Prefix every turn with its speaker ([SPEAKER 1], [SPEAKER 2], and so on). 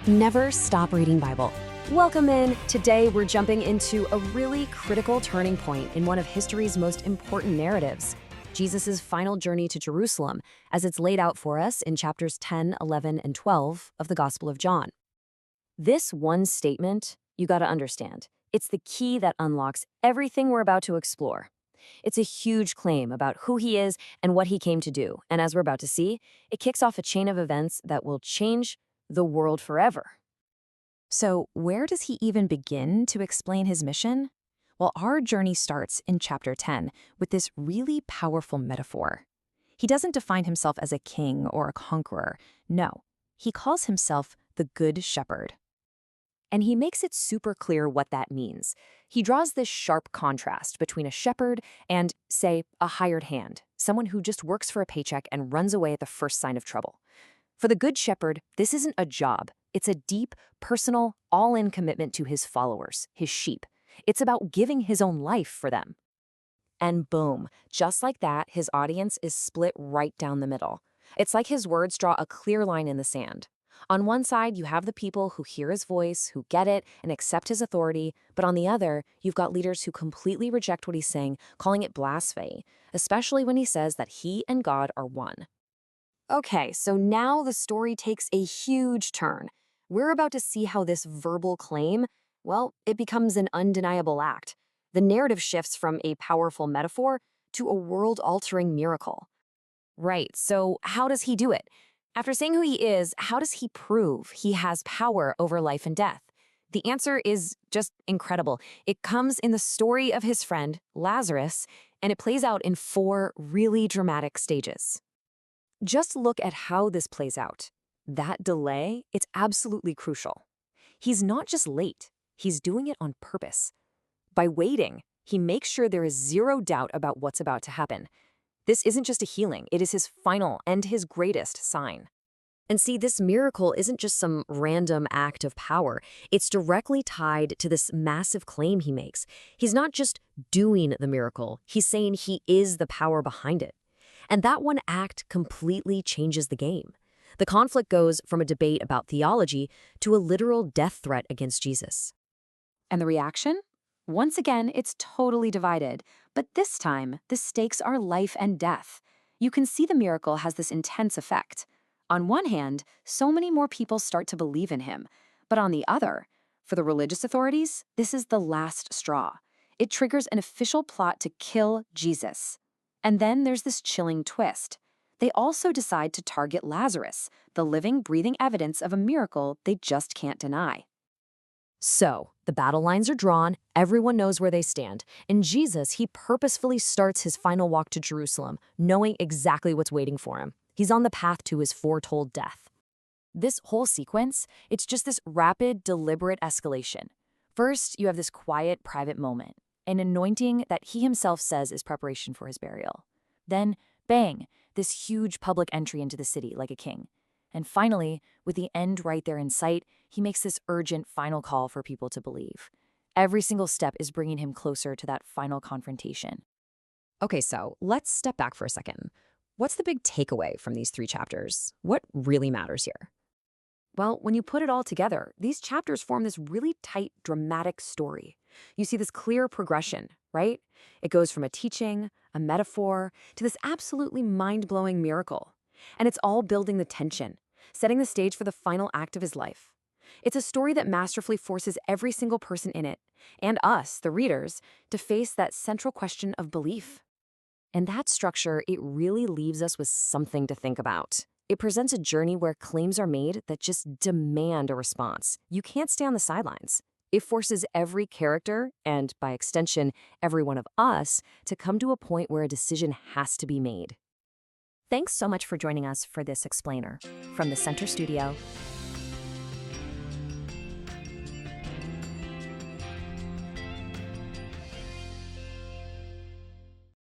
[SPEAKER 1] Never stop reading Bible. Welcome in. Today we're jumping into a really critical turning point in one of history's most important narratives, Jesus' final journey to Jerusalem, as it's laid out for us in chapters 10, 11, and 12 of the Gospel of John. This one statement, you gotta understand, it's the key that unlocks everything we're about to explore. It's a huge claim about who he is and what he came to do, and as we're about to see, it kicks off a chain of events that will change the world forever.
[SPEAKER 2] So, where does he even begin to explain his mission? Well, our journey starts in chapter 10 with this really powerful metaphor. He doesn't define himself as a king or a conqueror. No, he calls himself the Good Shepherd.
[SPEAKER 1] And he makes it super clear what that means. He draws this sharp contrast between a shepherd and, say, a hired hand, someone who just works for a paycheck and runs away at the first sign of trouble. For the Good Shepherd, this isn't a job. It's a deep, personal, all-in commitment to his followers, his sheep. It's about giving his own life for them. And boom, just like that, his audience is split right down the middle. It's like his words draw a clear line in the sand. On one side, you have the people who hear his voice, who get it, and accept his authority, but on the other, you've got leaders who completely reject what he's saying, calling it blasphemy, especially when he says that he and God are one. Okay, so now the story takes a huge turn. We're about to see how this verbal claim, well, it becomes an undeniable act. The narrative shifts from a powerful metaphor to a world-altering miracle. Right, so how does he do it? After saying who he is, how does he prove he has power over life and death? The answer is just incredible. It comes in the story of his friend, Lazarus, and it plays out in 4 really dramatic stages. Just look at how this plays out. That delay, it's absolutely crucial. He's not just late, he's doing it on purpose. By waiting, he makes sure there is zero doubt about what's about to happen. This isn't just a healing, it is his final and his greatest sign. And see, this miracle isn't just some random act of power. It's directly tied to this massive claim he makes. He's not just doing the miracle, he's saying he is the power behind it. And that one act completely changes the game. The conflict goes from a debate about theology to a literal death threat against Jesus.
[SPEAKER 2] And the reaction? Once again, it's totally divided. But this time, the stakes are life and death. You can see the miracle has this intense effect. On one hand, so many more people start to believe in him. But on the other, for the religious authorities, this is the last straw. It triggers an official plot to kill Jesus. And then there's this chilling twist. They also decide to target Lazarus, the living, breathing evidence of a miracle they just can't deny.
[SPEAKER 1] So, the battle lines are drawn, everyone knows where they stand, and Jesus, he purposefully starts his final walk to Jerusalem, knowing exactly what's waiting for him. He's on the path to his foretold death. This whole sequence, it's just this rapid, deliberate escalation. First, you have this quiet, private moment, an anointing that he himself says is preparation for his burial. Then, bang, this huge public entry into the city like a king. And finally, with the end right there in sight, he makes this urgent final call for people to believe. Every single step is bringing him closer to that final confrontation.
[SPEAKER 3] Okay, so let's step back for a second. What's the big takeaway from these 3 chapters? What really matters here?
[SPEAKER 1] Well, when you put it all together, these chapters form this really tight, dramatic story. You see this clear progression, right? It goes from a teaching, a metaphor, to this absolutely mind-blowing miracle. And it's all building the tension, setting the stage for the final act of his life. It's a story that masterfully forces every single person in it, and us, the readers, to face that central question of belief. And that structure, it really leaves us with something to think about. It presents a journey where claims are made that just demand a response. You can't stay on the sidelines. It forces every character, and by extension, every one of us, to come to a point where a decision has to be made.
[SPEAKER 2] Thanks so much for joining us for this explainer. From the Center Studio,